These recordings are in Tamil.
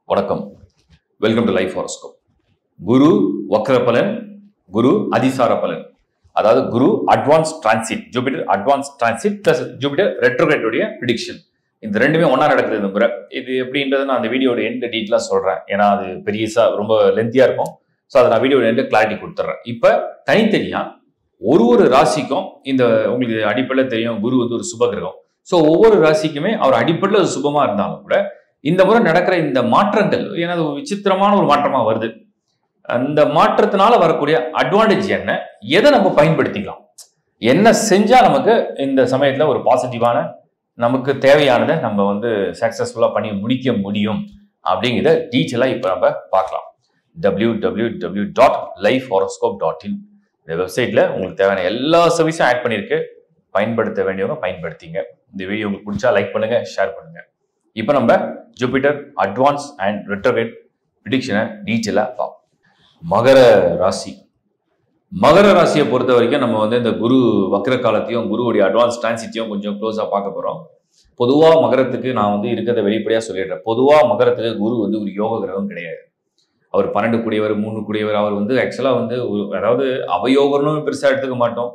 வணக்கம். Welcome to life horoscope. குரு வக்ர பலன், குரு அதிசார பலன். அதாவது குரு advance transit, Jupiter advance transit plus Jupiter retrograde உடைய ப்ரெடிக்ஷன். இந்த ரெண்டுமே ஒன்னா நடக்குது இந்த முறை. இது எப்படின்றது நான் அந்த வீடியோட எண்ட் டீட்டெயிலா சொல்றேன். ஏன்னா அது பெரியசா ரொம்ப லென்த்தியா இருக்கும். ஸோ அதை நான் வீடியோட எண்ட் கிளாரிட்டி கொடுத்துட்றேன். இப்போ தனித்தனியா ஒரு ராசிக்கும் இந்த உங்களுக்கு அடிப்படையில் தெரியும், குரு வந்து ஒரு சுப கிரகம். ஸோ ஒவ்வொரு ராசிக்குமே அவர் அடிப்படையில் சுபமா இருந்தாலும் கூட இந்த முறை நடக்கிற இந்த மாற்றங்கள், ஏன்னா அது ஒரு விசித்திரமான ஒரு மாற்றமா வருது. அந்த மாற்றத்தினால வரக்கூடிய அட்வான்டேஜ் என்ன, எதை நம்ம பயன்படுத்திக்கலாம், என்ன செஞ்சா நமக்கு இந்த சமயத்துல ஒரு பாசிட்டிவான நமக்கு தேவையானதை நம்ம வந்து சக்சஸ்ஃபுல்லா பண்ணி முடிக்க முடியும் அப்படிங்கிறத டீட்டெயிலா இப்ப நம்ம பார்க்கலாம். www.lifehoroscope.in இந்த வெப்சைட்ல உங்களுக்கு தேவையான எல்லா சர்வீஸும் ஆட் பண்ணிருக்கு. பயன்படுத்த வேண்டியவங்க பயன்படுத்திங்க. இந்த வீடியோ உங்களுக்கு பிடிச்சா லைக் பண்ணுங்க, ஷேர் பண்ணுங்க. இப்போ நம்ம ஜூபிட்டர் அட்வான்ஸ் அண்ட் ரெட்ரோகிரேட் ப்ரெடிக்ஷனை டீட்டெயிலாக பார்ப்போம். மகர ராசி. மகர ராசியை பொறுத்த வரைக்கும் நம்ம வந்து இந்த குரு வக்ர காலத்தையும் குருவுடைய அட்வான்ஸ் டிரான்சிட்டையும் கொஞ்சம் க்ளோஸாக பார்க்க போகிறோம். பொதுவாக மகரத்துக்கு நான் வந்து இருக்கிறத வெளிப்படையாக சொல்லிடுறேன். பொதுவாக மகரத்துக்கு குரு வந்து ஒரு யோக கிரகம் கிடையாது. அவர் 12 கூடியவர், 3 கூடியவர். அவர் வந்து ஆக்சுவலாக வந்து அதாவது அவயோகனும் பெருசாக எடுத்துக்க மாட்டோம்,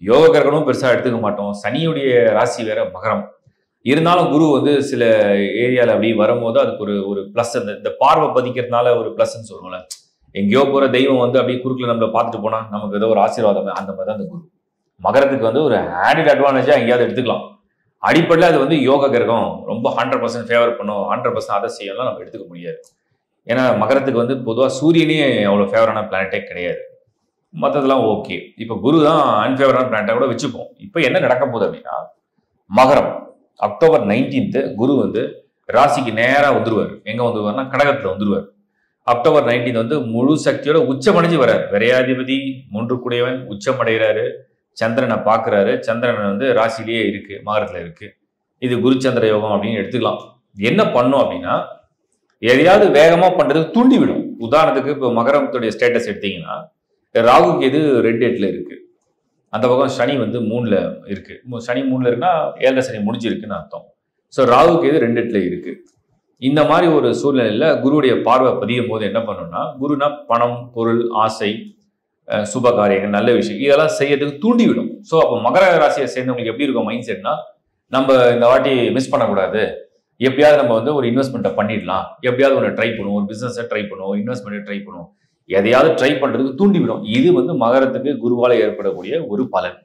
யோக கிரகனும் பெருசாக எடுத்துக்க மாட்டோம். சனியுடைய ராசி வேற மகரம். இருந்தாலும் குரு வந்து சில ஏரியாவில் அப்படி வரும்போது அதுக்கு ஒரு ப்ளஸ், இந்த பார்வை பதிக்கிறதுனால ஒரு ப்ளஸ்ன்னு சொல்லுவோம்ல. எங்கேயோ போகிற தெய்வம் வந்து அப்படியே குறுக்கில் நம்மளை பார்த்துட்டு போனால் நமக்கு ஏதோ ஒரு ஆசீர்வாதம், அந்த மாதிரி தான் அந்த குரு. மகரத்துக்கு வந்து ஒரு ஆடிட் அட்வான்டேஜாக எங்கேயாவது எடுத்துக்கலாம். அடிப்படையில் அது வந்து யோக கிரகம், ரொம்ப 100% ஃபேவர் பண்ணும், 100% அதை செய்யலாம் நம்ம எடுத்துக்க முடியாது. ஏன்னா மகரத்துக்கு வந்து பொதுவாக சூரியனே அவ்வளோ ஃபேவரான பிளானட்டே கிடையாது. மற்றதெல்லாம் ஓகே. இப்போ குரு தான் அன்ஃபேவரான பிளானட்டாக கூட வச்சுப்போம். இப்போ என்ன நடக்க போகுது அப்படின்னா, மகரம் அக்டோபர் 19 குரு வந்து ராசிக்கு நேராக வந்துருவார். எங்க வந்துருவார்னா கடகத்துல வந்துருவார். அக்டோபர் 19 வந்து முழு சக்தியோட உச்சமடைஞ்சு வர்றார். விரையாதிபதி 3 கூடியவன் உச்சமடைகிறாரு. சந்திரனை பார்க்கிறாரு. சந்திரன் வந்து ராசிலேயே இருக்கு, மகரத்துல இருக்கு. இது குருச்சந்திர யோகம் அப்படின்னு எடுத்துக்கலாம். என்ன பண்ணும் அப்படின்னா, எதையாவது வேகமா பண்றதுக்கு தூண்டி விடும். உதாரணத்துக்கு இப்போ மகரத்துடைய ஸ்டேட்டஸ் எடுத்தீங்கன்னா, ராகுக்கு எது ரெட் எட்ல இருக்கு, அந்த பக்கம் சனி வந்து 3ல இருக்கு. சனி 3ல இருக்குன்னா 7ல சனி முடிஞ்சிருக்குன்னு அர்த்தம். ஸோ ராகுக்கு எது 2 எட்ல இருக்கு. இந்த மாதிரி ஒரு சூழ்நிலையில குருவுடைய பார்வை பதியும் போது என்ன பண்ணணும்னா, குருனா பணம், பொருள், ஆசை, சுப காரியங்கள், நல்ல விஷயம் இதெல்லாம் செய்யறதுக்கு தூண்டிவிடும். ஸோ அப்போ மகர ராசியை சேர்ந்தவங்களுக்கு எப்படி இருக்கும் மைண்ட் செட்னா, நம்ம இந்த வாட்டி மிஸ் பண்ணக்கூடாது, எப்படியாவது நம்ம வந்து ஒரு இன்வெஸ்ட்மெண்ட்டை பண்ணிடலாம், எப்படியாவது ஒன்று ட்ரை பண்ணுவோம், ஒரு பிசினஸை ட்ரை பண்ணுவோம், ஒரு இன்வெஸ்ட்மெண்ட்டை ட்ரை பண்ணுவோம், எதையாவது ட்ரை பண்றதுக்கு தூண்டிவிடும். இது வந்து மகரத்துக்கு குருவால ஏற்படக்கூடிய ஒரு பலன்.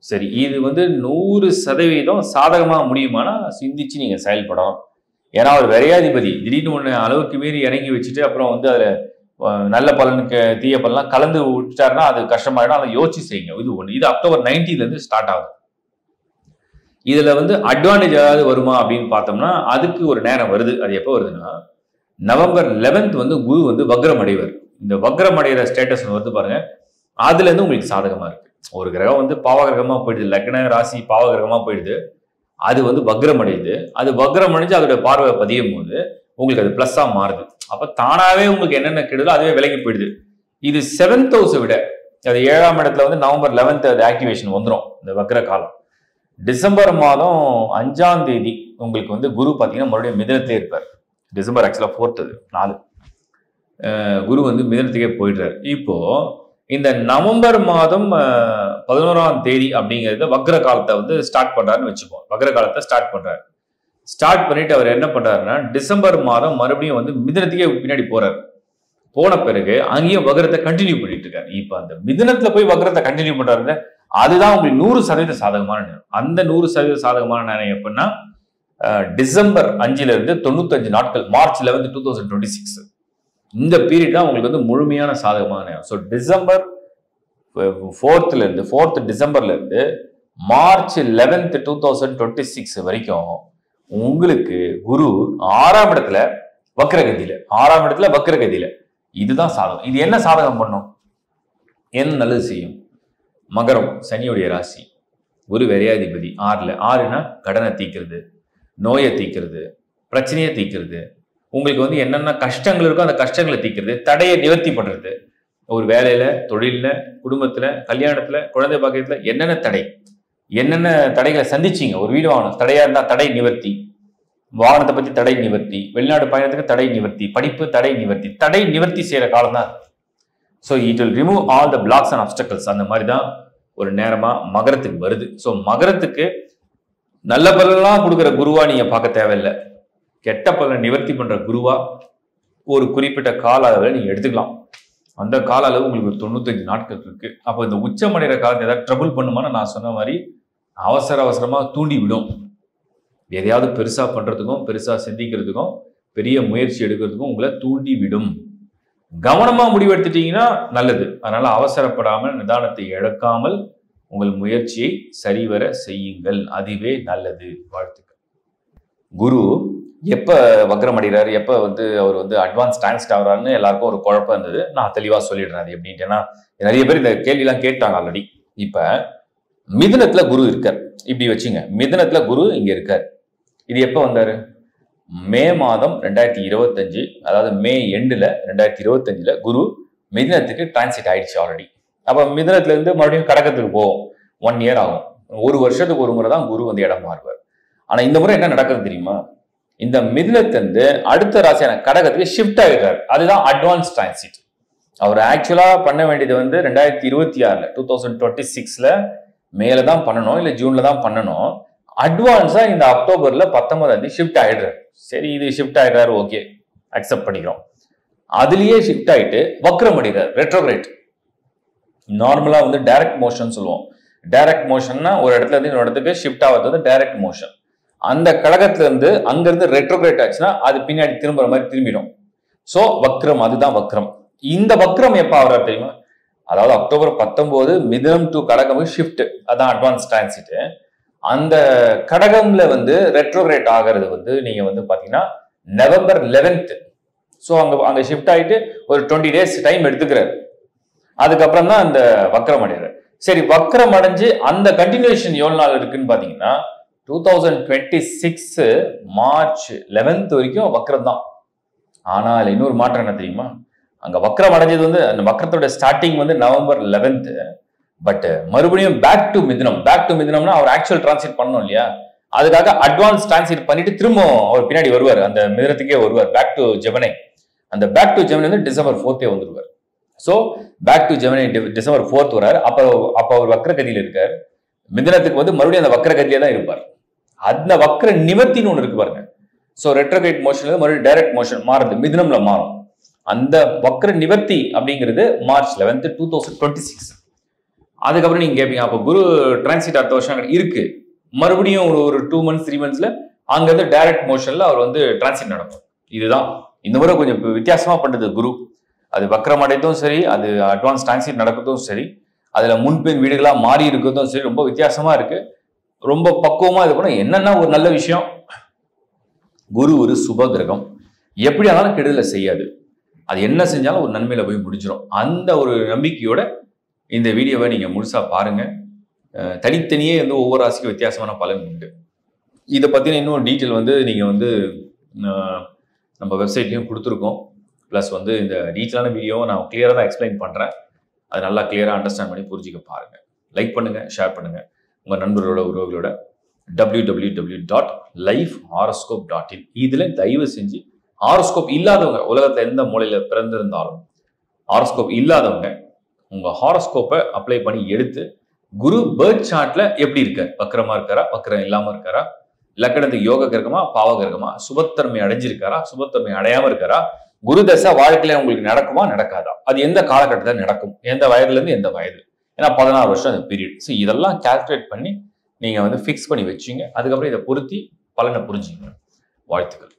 சரி, இது வந்து 100% சாதகமா முடியுமானா சிந்திச்சு நீங்க செயல்படணும். ஏன்னா அவர் விரையாதிபதி, திடீர்னு ஒன்று அளவுக்கு மீறி இறங்கி வச்சுட்டு அப்புறம் வந்து அதுல நல்ல பலனுக்கு தீய பலன்லாம் கலந்து விட்டுட்டாருன்னா அது கஷ்டமாயிடும். அதை யோசிச்சு செய்யுங்க. இது ஒன்று. இது அக்டோபர் 19 இருந்து ஸ்டார்ட் ஆகுது. இதுல வந்து அட்வான்டேஜ் ஏதாவது வருமா அப்படின்னு பார்த்தோம்னா, அதுக்கு ஒரு நேரம் வருது. அது எப்போ வருதுன்னா, நவம்பர் 11 வந்து குரு வந்து வக்ரம் அடைவர். இந்த வக்ரம் அடைகிற ஸ்டேட்டஸ் வந்து பாருங்க, அதுல இருந்து உங்களுக்கு சாதகமா இருக்கு. ஒரு கிரகம் வந்து பாவகிரகமா போயிடுது, லக்ன ராசி பாவகிரகமா போயிடுது, அது வந்து வக்ரம் அடையுது. அது வக்ரம் அடைஞ்சு அதோட பார்வை பதியும் போது உங்களுக்கு அது பிளஸ்ஸா மாறுது. அப்ப தானாவே உங்களுக்கு என்னென்ன கெடுதோ அதுவே விலகி போயிடுது. இது 7th ஹவுஸை விட, அது 7ஆம் இடத்துல வந்து நவம்பர் 11 அது ஆக்டிவேஷன் வந்துடும். இந்த வக்ர காலம் டிசம்பர் மாதம் 5ஆம் தேதி உங்களுக்கு வந்து குரு பார்த்தீங்கன்னா மறுபடியும் மிதனத்திலே இருப்பார். டிசம்பர் ஆக்சுவலா 4th 4 குரு வந்து மிதனத்துக்கே போயிடுறாரு. இப்போ இந்த நவம்பர் மாதம் 11ஆம் தேதி அப்படிங்கிறத வக்ர காலத்தை வந்து ஸ்டார்ட் பண்றாருன்னு வச்சுப்போம். வக்ர காலத்தை ஸ்டார்ட் பண்றாரு. ஸ்டார்ட் பண்ணிட்டு அவர் என்ன பண்றாருன்னா, டிசம்பர் மாதம் மறுபடியும் வந்து மிதனத்துக்கே பின்னாடி போறாரு. போன பிறகு அங்கேயும் வக்ரத்தை கண்டினியூ பண்ணிட்டு இருக்காரு. இப்போ அந்த மிதனத்துல போய் வக்ரத்தை கண்டினியூ பண்றாருல, அதுதான் உங்களுக்கு 100% சாதகமான நேரம். அந்த 100% சாதகமான நேரம் எப்படின்னா, டிசம்பர் 5ல இருந்து 95 நாட்கள், மார்ச் 11, 2026 இந்த பீரியட் தான் உங்களுக்கு வந்து முழுமையான சாதகமான நேரம். ஸோ டிசம்பர் 4th டிசம்பர்ல இருந்து மார்ச் 11, 2026 வரைக்கும் உங்களுக்கு குரு 6ஆம் இடத்துல வக்ரகதியில இதுதான் சாதகம். இது என்ன சாதகம் பண்ணும், என்ன நல்லது செய்யும்? மகரம் சனியுடைய ராசி, குரு விரையாதிபதி 6னா கடனை தீக்கிறது, நோயை தீக்கிறது, பிரச்சனையை தீக்கிறது, உங்களுக்கு வந்து என்னென்ன கஷ்டங்கள் இருக்கோ அந்த கஷ்டங்களை தீக்கிறது, தடையை நிவர்த்தி பண்றது. ஒரு வேலையில, தொழில, குடும்பத்துல, கல்யாணத்துல, குழந்தை பாக்கியத்துல என்னென்ன தடைகளை சந்திச்சீங்க, ஒரு வீடு வாங்கணும், தடையா இருந்தா தடை நிவர்த்தி, வாகனத்தை பத்தி தடை நிவர்த்தி, வெளிநாடு பயணத்துக்கு தடை நிவர்த்தி, படிப்பு தடை நிவர்த்தி செய்யற காலம் தான். So it will remove all the blocks and obstacles. அந்த மாதிரி தான் ஒரு நேரமா மகரத்துக்கு வருது. ஸோ மகரத்துக்கு நல்ல பலன்லாம் கொடுக்குற குருவா நீங்க பார்க்க தேவையில்லை. கெட்ட பலனை நிவர்த்தி பண்ற குருவா ஒரு குறிப்பிட்ட கால அளவில் நீங்க எடுத்துக்கலாம். அந்த கால அளவு உங்களுக்கு ஒரு 95 நாட்கள் இருக்கு. அப்போ இந்த உச்சமடைகிற காலத்தை ஏதாவது ட்ரபுள் பண்ணுமான்னு நான் சொன்ன மாதிரி அவசரமா தூண்டி விடும். எதையாவது பெருசா பண்றதுக்கும் பெருசா சிந்திக்கிறதுக்கும் பெரிய முயற்சி எடுக்கிறதுக்கும் உங்களை தூண்டி விடும். கவனமா முடிவெடுத்துட்டீங்கன்னா நல்லது. அதனால அவசரப்படாமல் நிதானத்தை இழக்காமல் உங்கள் முயற்சியை சரிவர செய்யுங்கள். அதுவே நல்லது. வாழ்த்துக்கள். குரு எப்ப வக்ரம் அடைகிறாரு, எப்ப அவர் அட்வான்ஸ் டிரான்சிட் ஆகிறாருன்னு எல்லாருக்கும் ஒரு குழப்பம் இருந்தது. நான் தெளிவா சொல்லிடுறேன் அது எப்படின்ட்டு. ஏன்னா நிறைய பேர் இந்த கேள்வியெல்லாம் கேட்டாங்க ஆல்ரெடி. இப்ப மிதுனத்துல குரு இருக்கார். இப்படி வச்சுங்க, மிதுனத்துல குரு இங்க இருக்கார். இது எப்ப வந்தாரு? மே மாதம் 2025, அதாவது மே எண்டுல 2025 குரு மிதுனத்துக்கு டிரான்சிட் ஆயிடுச்சு ஆல்ரெடி. அப்ப மிதுனத்துல இருந்து மறுபடியும் கடகத்துக்கு போகும். 1 இயர் ஆகும். ஒரு வருஷத்துக்கு ஒரு முறை தான் குரு இடம் மாறுவார். ஆனா இந்த முறை என்ன நடக்குது தெரியுமா? இந்த மிதுனத்திலிருந்து அடுத்த ராசியான கடகத்துக்கு ஷிஃப்ட் ஆகிடுறாரு. அதுதான் அட்வான்ஸ் டிரான்சிட். அவர் ஆக்சுவலா பண்ண வேண்டியது 2026 2026 மேலதான் பண்ணணும், இல்ல ஜூன்ல தான் பண்ணணும். அட்வான்ஸா இந்த அக்டோபர்ல 19 ஷிஃப்ட் ஆயிடுறாரு. சரி, இது ஷிஃப்ட் ஆயிடுறாரு, ஓகே, அக்செப்ட் பண்ணிக்கிறோம். அதுலயே ஷிஃப்ட் ஆயிட்டு வக்ரம் அடைகிறார், ரெட்ரோகிரேட். நார்மலா டைரக்ட் மோஷன் சொல்லுவோம். டைரக்ட் மோஷன்னா ஒரு இடத்துல இருந்து இன்னொரு இடத்துக்கு ஷிஃப்ட் ஆகிறது டைரக்ட் மோஷன். அந்த கடகத்துல இருந்து அங்கிருந்து ரெட்ரோகிரேட் ஆச்சுன்னா அது பின்னாடி திரும்புற மாதிரி திரும்பிடும். சோ வக்ரம், அதுதான் வக்ரம். இந்த வக்ரம் எப்ப ஆகிறார் தெரியுமா? அதாவது அக்டோபர் 19 மிதுனம் டு கடகம் ஷிஃப்ட், அதான் அட்வான்ஸ் டிரான்சிட். அந்த கடகம்ல ரெட்ரோகிரேட் ஆகிறது நீங்க பாத்தீங்கன்னா நவம்பர் 11. ஸோ அங்க ஷிஃப்ட் ஆயிட்டு ஒரு 20 days டைம் எடுத்துக்கிறாரு. அதுக்கப்புறம் தான் அந்த வக்ரம் அடைகிறார். சரி, வக்ரம் அடைஞ்சு அந்த கண்டினியூஷன் எவ்வளவு நாள் இருக்குன்னு பாத்தீங்கன்னா 2026 மார்ச் 11 வரைக்கும் வக்ரம் தான். ஆனால் இன்னொரு மாற்றம் என்ன தெரியுமா? அங்க வக்ரம் அடைஞ்சது அந்த வக்ரத்தோட ஸ்டார்டிங் நவம்பர் 11. பட் மறுபடியும் பேக் டு மிதுனம்னா அவர் ஆக்சுவல் டிரான்சிட் பண்ணணும் இல்லையா? அதுக்காக அட்வான்ஸ் டிரான்சிட் பண்ணிட்டு திரும்ப அவர் பின்னாடி வருவார், அந்த மிதுனத்துக்கே வருவார். Back to Gemini. அந்த பேக் டு ஜெமினி டிசம்பர் 4 வந்துருவார். So back to Gemini December 4 வராரு. அப்ப அவர் வக்ரகதியில் இருக்கார். மிதுனத்துக்கு மறுபடியும் அந்த வக்ரகதியிலே தான் இருப்பார். அந்த வக்ர நிவர்த்தின்னு ஒன்று இருக்கு பாருங்க. ஸோ ரெட்ரோகிரேட் மோஷன்ல மறுபடியும் டைரக்ட் மோஷன் மாறுது, மிதுனம்ல மாறும். அந்த வக்ர நிவர்த்தி அப்படிங்கிறது மார்ச் 11 2026. அதுக்கப்புறம் நீங்க கேட்பீங்க, அப்போ குரு டிரான்சிட் அடுத்த வருஷம் இருக்கு, மறுபடியும் ஒரு 2 months 3 monthsல அங்கிருந்து டைரக்ட் மோஷன்ல அவர் டிரான்சிட் நடக்கும். இதுதான் இந்த முறை கொஞ்சம் வித்தியாசமா பண்றது குரு. அது வக்ரம் அடையதும் சரி, அது அட்வான்ஸ் டிரான்சிட் நடக்கிறதும் சரி, அதுல முன்பின் வீடுகளா மாறி இருக்கிறதும் சரி, ரொம்ப வித்தியாசமா இருக்கு. ரொம்ப பக்குவமா இது பண்ண. என்னன்னா ஒரு நல்ல விஷயம், குரு ஒரு சுப கிரகம், எப்படி ஆனாலும் கெடுதலை செய்யாது. அது என்ன செஞ்சாலும் ஒரு நன்மையில போய் முடிஞ்சிடும். அந்த ஒரு நம்பிக்கையோட இந்த வீடியோவை நீங்க முழுசா பாருங்க. தனித்தனியே ஒவ்வொரு ராசிக்கும் வித்தியாசமான பலன் உண்டு. இதை பத்தின இன்னும் டீட்டெயில் நீங்க நம்ம வெப்சைட்லயும் கொடுத்துருக்கோம். பிளஸ் இந்த டீட்டெயிலான வீடியோவை நான் கிளியரா தான் எக்ஸ்பிளைன் பண்றேன். அது நல்லா கிளியரா அண்டர்ஸ்டாண்ட் பண்ணி புரிஞ்சுக்க பாருங்க. லைக் பண்ணுங்க, ஷேர் பண்ணுங்க உங்க நண்பர்களோட உறவுகளோட. www.lifehoroscope.in இதுல தயவு செஞ்சு ஹாரோஸ்கோப் இல்லாதவங்க, உலகத்துல எந்த மூலையில பிறந்திருந்தாலும் ஹாரோஸ்கோப் இல்லாதவங்க உங்க ஹாரோஸ்கோப்பை அப்ளை பண்ணி எடுத்து குரு பர்த் சார்ட்ல எப்படி இருக்காரு, வக்ரமா இருக்காரா, வக்ரம் இல்லாம இருக்காரா, லக்னத்துக்கு யோக கிரகமா பாவ கிரகமா, சுபத்தன்மை அடைஞ்சிருக்காரா, சுபத்தன்மை அடையாம இருக்காரா, குரு தசை வாழ்க்கையில உங்களுக்கு நடக்குமா நடக்காதா, அது எந்த காலகட்டத்தில் நடக்கும், எந்த வயதுல இருந்து எந்த வயது, ஏன்னா 16 வருஷம் அந்த பீரியட். ஸோ இதெல்லாம் கால்குலேட் பண்ணி நீங்க ஃபிக்ஸ் பண்ணி வச்சுங்க. அதுக்கப்புறம் இதை பொருத்தி பலனை புரிஞ்சுங்க. வாழ்த்துக்கள்.